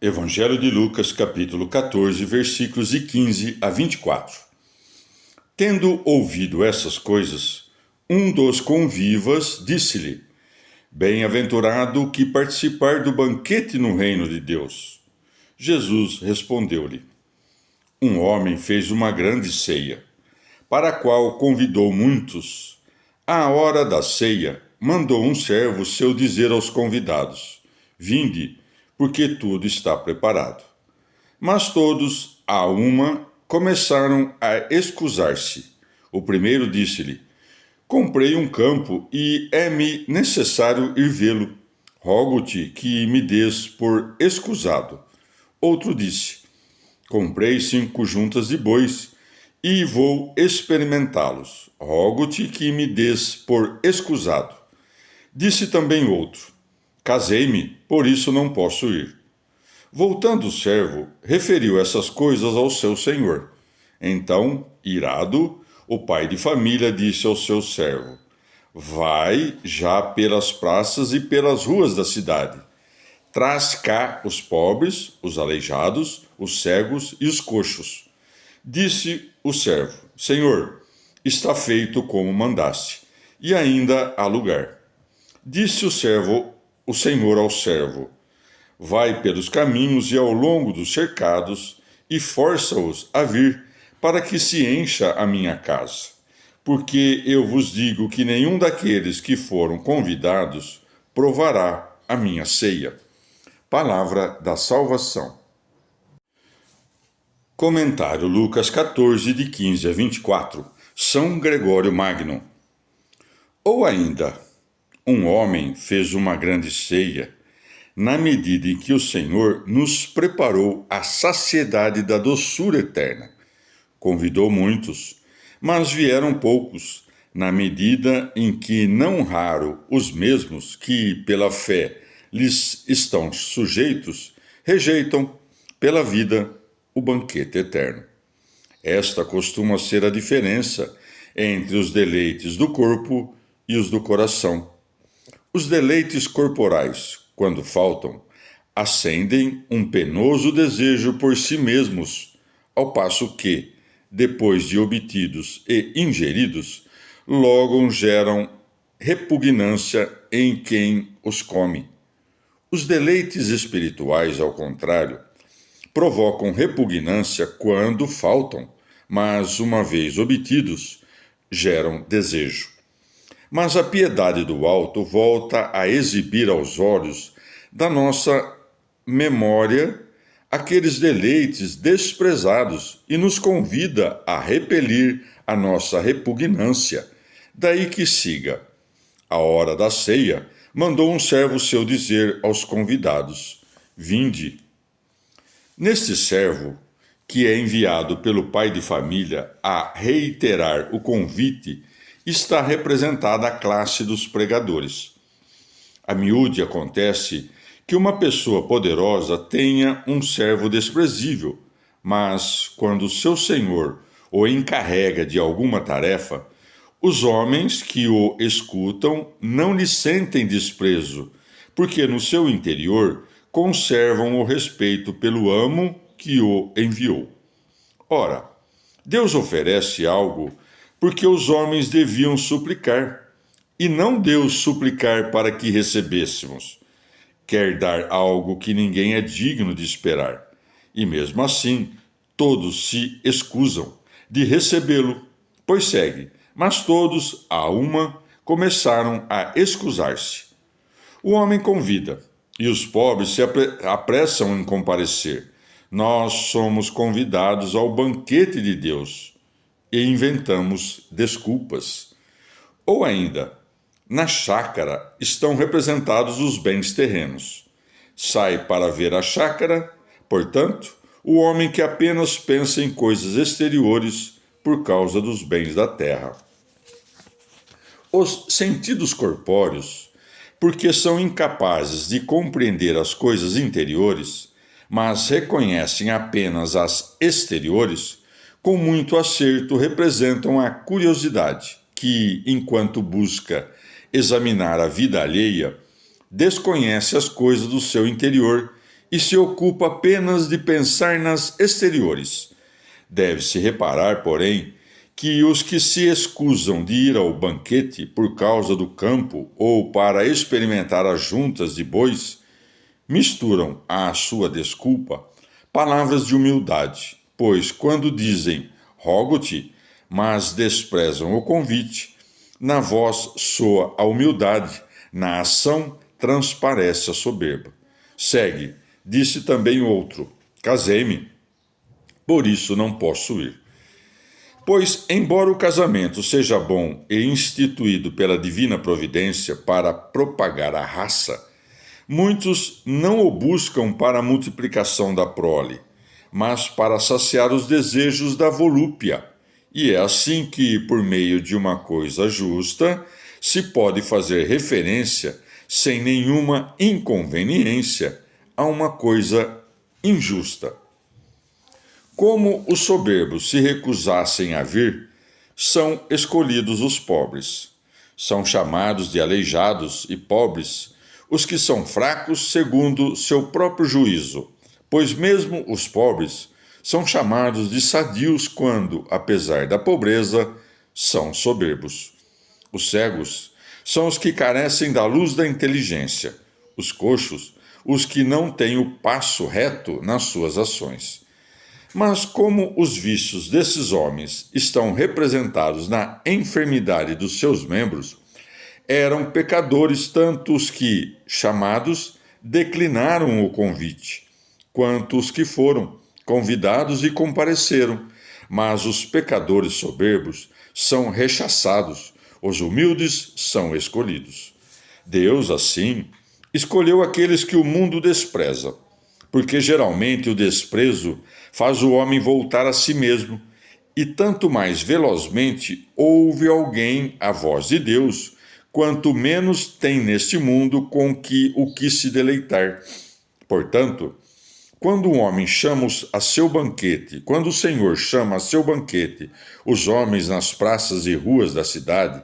Evangelho de Lucas, capítulo 14, versículos de 15 a 24. Tendo ouvido essas coisas, um dos convivas disse-lhe: Bem-aventurado o que participar do banquete no reino de Deus. Jesus respondeu-lhe: Um homem fez uma grande ceia, para a qual convidou muitos. À hora da ceia, mandou um servo seu dizer aos convidados: Vinde, porque tudo está preparado. Mas todos, a uma, começaram a escusar-se. O primeiro disse-lhe: Comprei um campo e é-me necessário ir vê-lo. Rogo-te que me des por escusado. Outro disse: Comprei 5 juntas de bois e vou experimentá-los. Rogo-te que me des por escusado. Disse também outro: Casei-me, por isso não posso ir. Voltando o servo, referiu essas coisas ao seu senhor. Então, irado, o pai de família disse ao seu servo: Vai já pelas praças e pelas ruas da cidade. Traz cá os pobres, os aleijados, os cegos e os coxos. Disse o servo: Senhor, está feito como mandaste, e ainda há lugar. Disse o senhor ao servo: Vai pelos caminhos e ao longo dos cercados, e força-os a vir, para que se encha a minha casa. Porque eu vos digo que nenhum daqueles que foram convidados provará a minha ceia. Palavra da salvação. Comentário Lucas 14, de 15 a 24. São Gregório Magno. Ou ainda, um homem fez uma grande ceia, na medida em que o Senhor nos preparou a saciedade da doçura eterna. Convidou muitos, mas vieram poucos, na medida em que não raro os mesmos que, pela fé, lhes estão sujeitos, rejeitam, pela vida, o banquete eterno. Esta costuma ser a diferença entre os deleites do corpo e os do coração. Os deleites corporais, quando faltam, acendem um penoso desejo por si mesmos, ao passo que, depois de obtidos e ingeridos, logo geram repugnância em quem os come. Os deleites espirituais, ao contrário, provocam repugnância quando faltam, mas, uma vez obtidos, geram desejo. Mas a piedade do alto volta a exibir aos olhos da nossa memória aqueles deleites desprezados e nos convida a repelir a nossa repugnância. Daí que siga: à hora da ceia, mandou um servo seu dizer aos convidados: Vinde. Neste servo, que é enviado pelo pai de família a reiterar o convite, está representada a classe dos pregadores. A miúde acontece que uma pessoa poderosa tenha um servo desprezível, mas quando seu senhor o encarrega de alguma tarefa, os homens que o escutam não lhe sentem desprezo, porque no seu interior conservam o respeito pelo amo que o enviou. Ora, Deus oferece algo porque os homens deviam suplicar, e não Deus suplicar para que recebêssemos. Quer dar algo que ninguém é digno de esperar, e mesmo assim todos se escusam de recebê-lo, pois segue, mas todos, a uma, começaram a escusar-se. O homem convida, e os pobres se apressam em comparecer. Nós somos convidados ao banquete de Deus e inventamos desculpas. Ou ainda, na chácara estão representados os bens terrenos. Sai para ver a chácara, portanto, o homem que apenas pensa em coisas exteriores por causa dos bens da terra. Os sentidos corpóreos, porque são incapazes de compreender as coisas interiores, mas reconhecem apenas as exteriores, com muito acerto representam a curiosidade, que, enquanto busca examinar a vida alheia, desconhece as coisas do seu interior e se ocupa apenas de pensar nas exteriores. Deve-se reparar, porém, que os que se escusam de ir ao banquete por causa do campo ou para experimentar as juntas de bois, misturam à sua desculpa palavras de humildade, pois quando dizem rogo-te, mas desprezam o convite, na voz soa a humildade, na ação transparece a soberba. Segue, disse também outro, casei-me, por isso não posso ir. Pois, embora o casamento seja bom e instituído pela divina providência para propagar a raça, muitos não o buscam para a multiplicação da prole, mas para saciar os desejos da volúpia. E é assim que, por meio de uma coisa justa, se pode fazer referência, sem nenhuma inconveniência, a uma coisa injusta. Como os soberbos se recusassem a vir, são escolhidos os pobres. São chamados de aleijados e pobres os que são fracos segundo seu próprio juízo, pois mesmo os pobres são chamados de sadios quando, apesar da pobreza, são soberbos. Os cegos são os que carecem da luz da inteligência, os coxos, os que não têm o passo reto nas suas ações. Mas como os vícios desses homens estão representados na enfermidade dos seus membros, eram pecadores tanto os que, chamados, declinaram o convite, quanto os que foram convidados e compareceram. Mas os pecadores soberbos são rechaçados, os humildes são escolhidos. Deus, assim, escolheu aqueles que o mundo despreza, porque geralmente o desprezo faz o homem voltar a si mesmo, e tanto mais velozmente ouve alguém a voz de Deus, quanto menos tem neste mundo com o que se deleitar. Portanto, quando um homem chama a seu banquete, quando o Senhor chama a seu banquete os homens nas praças e ruas da cidade,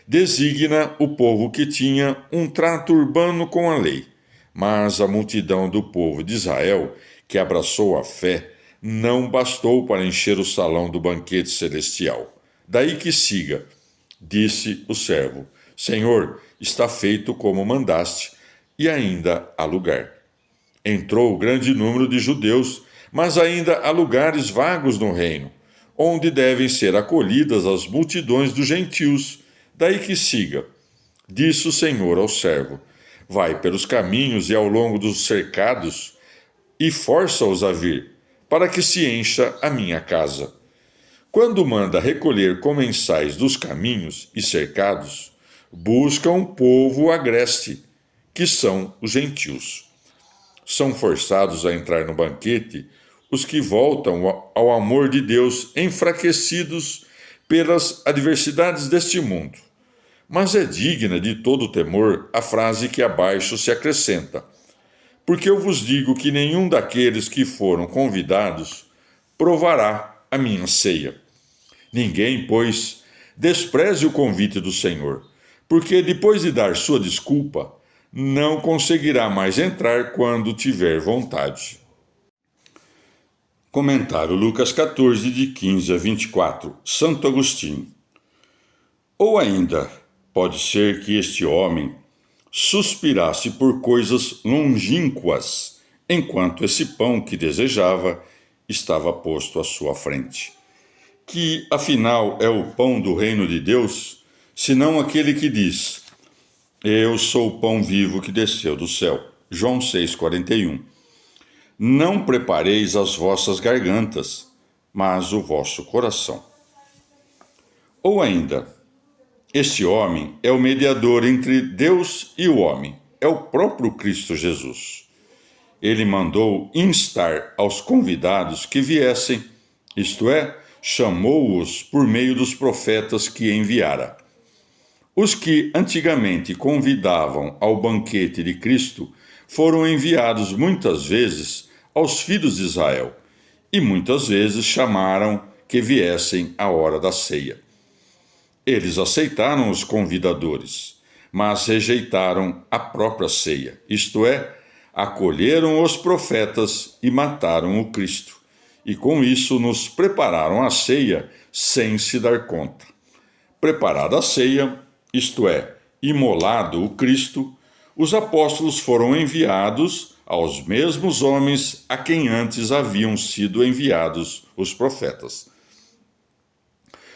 designa o povo que tinha um trato urbano com a lei. Mas a multidão do povo de Israel, que abraçou a fé, não bastou para encher o salão do banquete celestial. Daí que siga, disse o servo, Senhor, está feito como mandaste, e ainda há lugar. Entrou grande número de judeus, mas ainda há lugares vagos no reino, onde devem ser acolhidas as multidões dos gentios. Daí que siga, disse o Senhor ao servo, vai pelos caminhos e ao longo dos cercados, e força-os a vir, para que se encha a minha casa. Quando manda recolher comensais dos caminhos e cercados, busca um povo agreste, que são os gentios. São forçados a entrar no banquete os que voltam ao amor de Deus, enfraquecidos pelas adversidades deste mundo. Mas é digna de todo temor a frase que abaixo se acrescenta, porque eu vos digo que nenhum daqueles que foram convidados provará a minha ceia. Ninguém, pois, despreze o convite do Senhor, porque depois de dar sua desculpa, não conseguirá mais entrar quando tiver vontade. Comentário Lucas 14, de 15 a 24, Santo Agostinho. Ou ainda, pode ser que este homem suspirasse por coisas longínquas, enquanto esse pão que desejava estava posto à sua frente. Que, afinal, é o pão do reino de Deus, senão aquele que diz, eu sou o pão vivo que desceu do céu. João 6,41. Não prepareis as vossas gargantas, mas o vosso coração. Ou ainda, este homem é o mediador entre Deus e o homem, é o próprio Cristo Jesus. Ele mandou instar aos convidados que viessem, isto é, chamou-os por meio dos profetas que enviara. Os que antigamente convidavam ao banquete de Cristo foram enviados muitas vezes aos filhos de Israel, e muitas vezes chamaram que viessem à hora da ceia. Eles aceitaram os convidadores, mas rejeitaram a própria ceia, isto é, acolheram os profetas e mataram o Cristo, e com isso nos prepararam a ceia sem se dar conta. Preparada a ceia, isto é, imolado o Cristo, os apóstolos foram enviados aos mesmos homens a quem antes haviam sido enviados os profetas.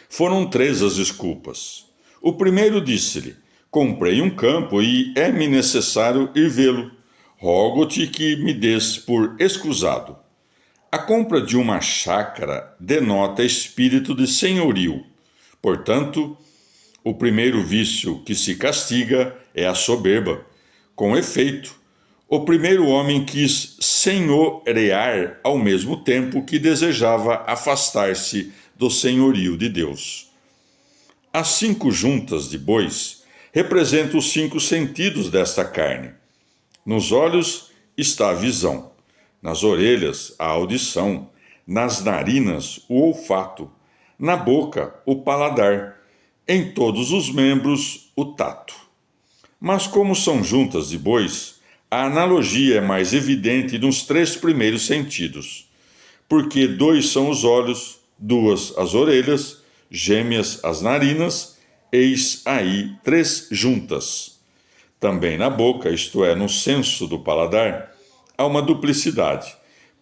Foram 3 as desculpas. O primeiro disse-lhe: comprei um campo e é-me necessário ir vê-lo. Rogo-te que me des por escusado. A compra de uma chácara denota espírito de senhorio. Portanto, o primeiro vício que se castiga é a soberba. Com efeito, o primeiro homem quis senhorear ao mesmo tempo que desejava afastar-se do senhorio de Deus. As 5 juntas de bois representam os 5 sentidos desta carne. Nos olhos está a visão, nas orelhas a audição, nas narinas o olfato, na boca o paladar, em todos os membros o tato. Mas como são juntas de bois, a analogia é mais evidente nos 3 primeiros sentidos, porque 2 são os olhos, 2 as orelhas, gêmeas as narinas, eis aí 3 juntas. Também na boca, isto é, no senso do paladar, há uma duplicidade,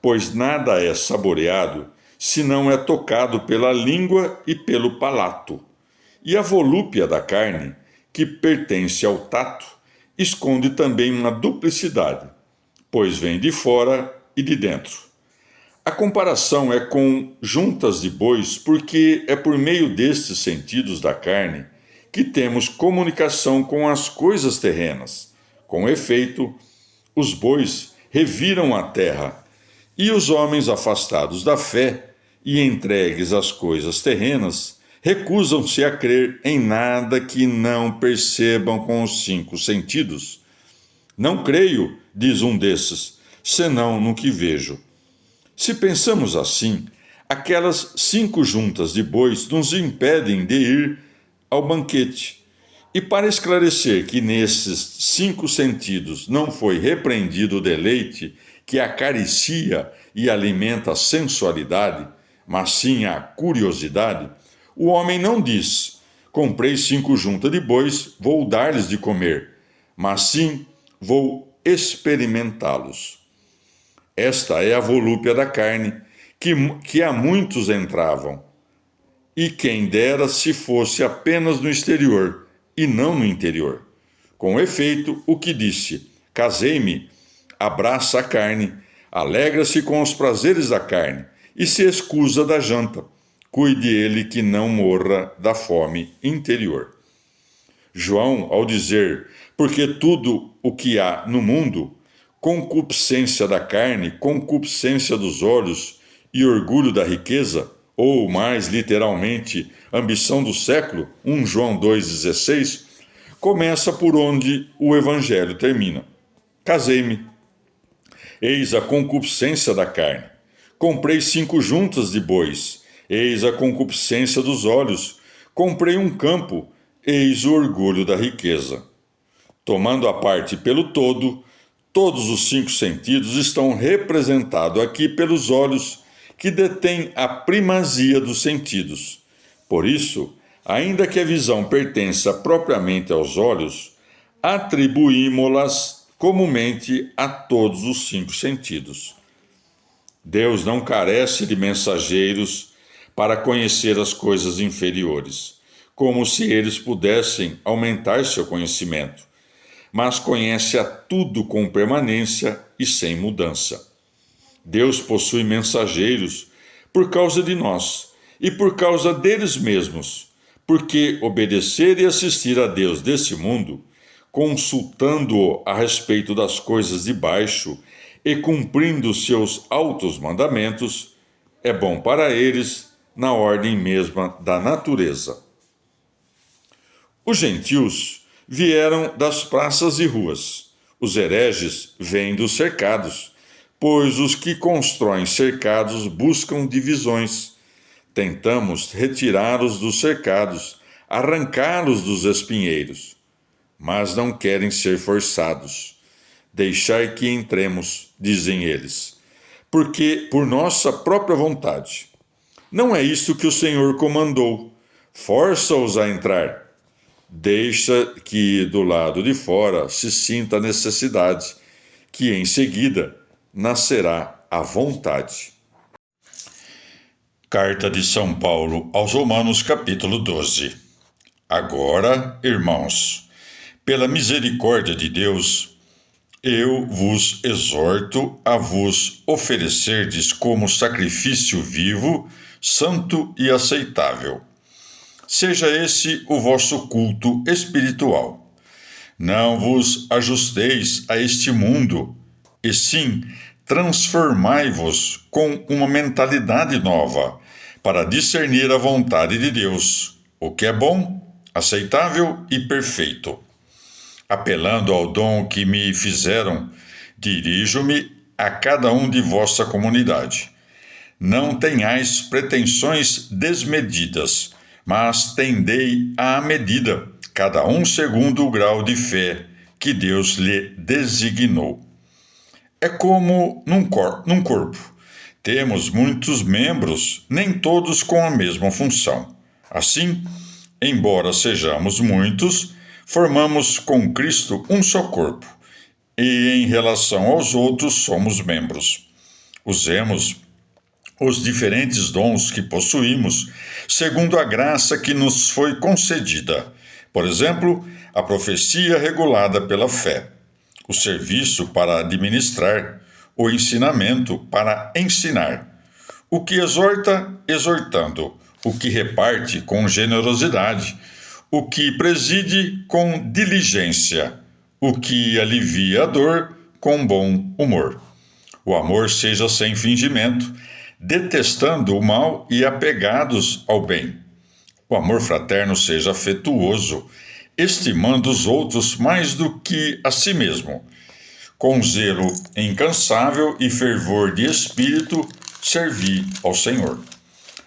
pois nada é saboreado se não é tocado pela língua e pelo palato. E a volúpia da carne, que pertence ao tato, esconde também uma duplicidade, pois vem de fora e de dentro. A comparação é com juntas de bois, porque é por meio destes sentidos da carne que temos comunicação com as coisas terrenas. Com efeito, os bois reviram a terra, e os homens afastados da fé e entregues às coisas terrenas recusam-se a crer em nada que não percebam com os 5 sentidos. Não creio, diz um desses, senão no que vejo. Se pensamos assim, aquelas 5 juntas de bois nos impedem de ir ao banquete. E para esclarecer que nesses 5 sentidos não foi repreendido o deleite que acaricia e alimenta a sensualidade, mas sim a curiosidade, o homem não diz: comprei 5 juntas de bois, vou dar-lhes de comer, mas sim vou experimentá-los. Esta é a volúpia da carne, que a muitos entravam. E quem dera se fosse apenas no exterior, e não no interior. Com efeito, o que disse: casei-me, abraça a carne, alegra-se com os prazeres da carne, e se escusa da janta. Cuide ele que não morra da fome interior. João, ao dizer: porque tudo o que há no mundo, concupiscência da carne, concupiscência dos olhos e orgulho da riqueza, ou mais literalmente, ambição do século, 1 João 2,16, começa por onde o evangelho termina. Casei-me. Eis a concupiscência da carne. Comprei 5 juntas de bois. Eis a concupiscência dos olhos. Comprei um campo. Eis o orgulho da riqueza. Tomando a parte pelo todo, todos os 5 sentidos estão representados aqui pelos olhos, que detêm a primazia dos sentidos. Por isso, ainda que a visão pertença propriamente aos olhos, atribuímo-las comumente a todos os 5 sentidos. Deus não carece de mensageiros para conhecer as coisas inferiores, como se eles pudessem aumentar seu conhecimento, mas conhece a tudo com permanência e sem mudança. Deus possui mensageiros por causa de nós e por causa deles mesmos, porque obedecer e assistir a Deus desse mundo, consultando-o a respeito das coisas de baixo e cumprindo seus altos mandamentos, é bom para eles na ordem mesma da natureza. Os gentios vieram das praças e ruas, os hereges vêm dos cercados, pois os que constroem cercados buscam divisões. Tentamos retirá-los dos cercados, arrancá-los dos espinheiros, mas não querem ser forçados. Deixai que entremos, dizem eles, porque por nossa própria vontade. Não é isso que o Senhor comandou. Força-os a entrar. Deixa que do lado de fora se sinta a necessidade, que em seguida nascerá a vontade. Carta de São Paulo aos Romanos, capítulo 12. Agora, irmãos, pela misericórdia de Deus, eu vos exorto a vos oferecerdes como sacrifício vivo, santo e aceitável. Seja esse o vosso culto espiritual. Não vos ajusteis a este mundo, e sim transformai-vos com uma mentalidade nova, para discernir a vontade de Deus, o que é bom, aceitável e perfeito. Apelando ao dom que me fizeram, dirijo-me a cada um de vossa comunidade. Não tenhais pretensões desmedidas, mas tendei à medida, cada um segundo o grau de fé que Deus lhe designou. É como num corpo. Temos muitos membros, nem todos com a mesma função. Assim, embora sejamos muitos, formamos com Cristo um só corpo, e em relação aos outros somos membros. Usemos os diferentes dons que possuímos, segundo a graça que nos foi concedida. Por exemplo, a profecia regulada pela fé, o serviço para administrar, o ensinamento para ensinar, o que exorta, exortando, o que reparte com generosidade, o que preside com diligência, o que alivia a dor com bom humor. O amor seja sem fingimento, detestando o mal e apegados ao bem. O amor fraterno seja afetuoso, estimando os outros mais do que a si mesmo. Com zelo incansável e fervor de espírito, servi ao Senhor.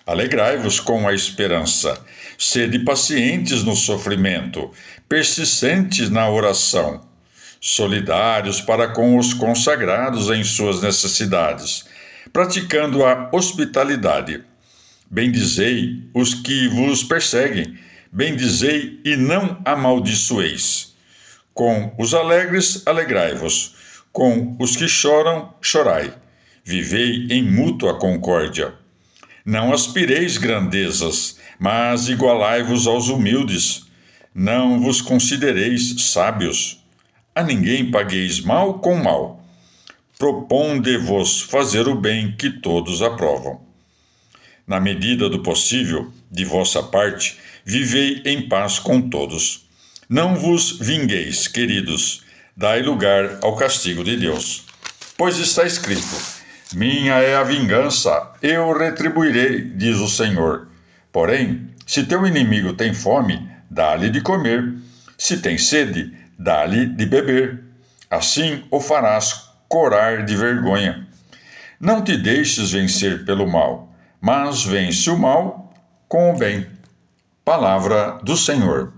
Alegrai-vos com a esperança, sede pacientes no sofrimento, persistentes na oração, solidários para com os consagrados em suas necessidades, praticando a hospitalidade. Bendizei os que vos perseguem, bendizei e não amaldiçoeis. Com os alegres, alegrai-vos, com os que choram, chorai. Vivei em mútua concórdia. Não aspireis grandezas, mas igualai-vos aos humildes. Não vos considereis sábios. A ninguém pagueis mal com mal. Proponde-vos fazer o bem que todos aprovam. Na medida do possível, de vossa parte, vivei em paz com todos. Não vos vingueis, queridos, dai lugar ao castigo de Deus. Pois está escrito: minha é a vingança, eu retribuirei, diz o Senhor. Porém, se teu inimigo tem fome, dá-lhe de comer. Se tem sede, dá-lhe de beber. Assim o farás corar de vergonha. Não te deixes vencer pelo mal, mas vence o mal com o bem. Palavra do Senhor.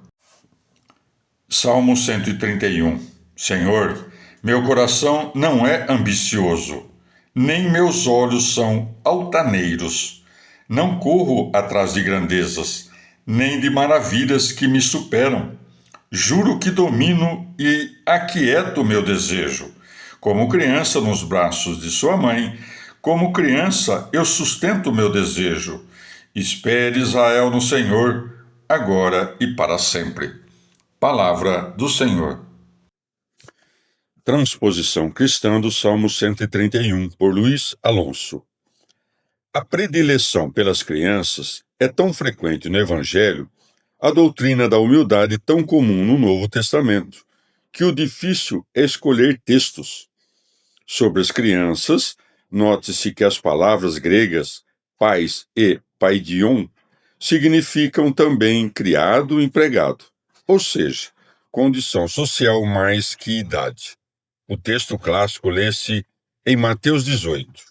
Salmo 131. Senhor, meu coração não é ambicioso, nem meus olhos são altaneiros. Não corro atrás de grandezas, nem de maravilhas que me superam. Juro que domino e aquieto meu desejo. Como criança nos braços de sua mãe, como criança eu sustento meu desejo. Espere Israel no Senhor, agora e para sempre. Palavra do Senhor. Transposição cristã do Salmo 131, por Luiz Alonso. A predileção pelas crianças é tão frequente no Evangelho, a doutrina da humildade tão comum no Novo Testamento, que o difícil é escolher textos. Sobre as crianças, note-se que as palavras gregas pais e paidion significam também criado e empregado, ou seja, condição social mais que idade. O texto clássico lê-se em Mateus 18.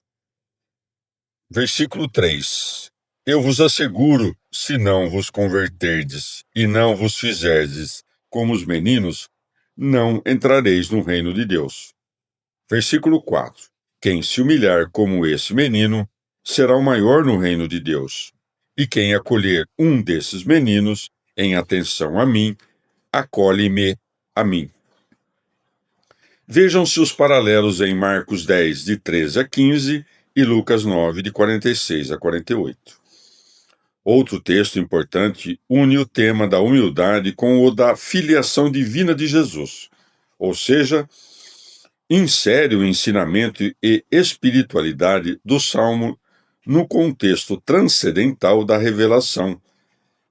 Versículo 3. Eu vos asseguro, se não vos converterdes e não vos fizerdes como os meninos, não entrareis no reino de Deus. Versículo 4. Quem se humilhar como esse menino será o maior no reino de Deus. E quem acolher um desses meninos em atenção a mim, acolhe-me a mim. Vejam-se os paralelos em Marcos 10, de 13 a 15 e Lucas 9, de 46 a 48. Outro texto importante une o tema da humildade com o da filiação divina de Jesus, ou seja, insere o ensinamento e espiritualidade do Salmo no contexto transcendental da revelação.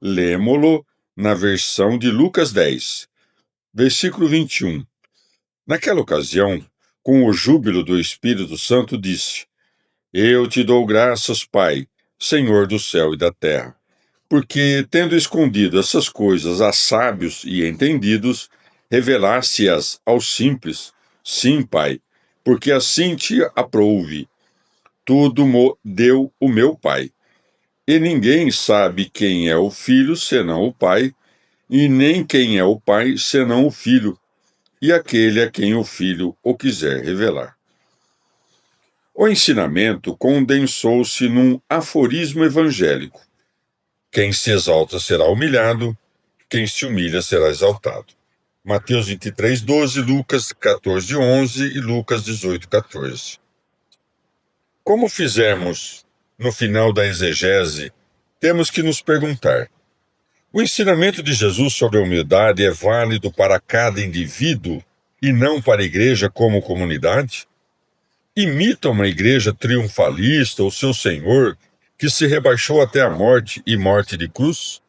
Lemo-lo na versão de Lucas 10, versículo 21. Naquela ocasião, com o júbilo do Espírito Santo, disse: Eu te dou graças, Pai, Senhor do céu e da terra, porque, tendo escondido essas coisas a sábios e entendidos, revelaste-as aos simples. Sim, Pai, porque assim te aprouve. Tudo deu o meu Pai. E ninguém sabe quem é o Filho senão o Pai, e nem quem é o Pai senão o Filho, e aquele a quem o Filho o quiser revelar. O ensinamento condensou-se num aforismo evangélico. Quem se exalta será humilhado, quem se humilha será exaltado. Mateus 23, 12, Lucas 14, 11 e Lucas 18, 14. Como fizemos no final da exegese, temos que nos perguntar: o ensinamento de Jesus sobre a humildade é válido para cada indivíduo e não para a igreja como comunidade? Imita uma igreja triunfalista o seu Senhor, que se rebaixou até a morte e morte de cruz?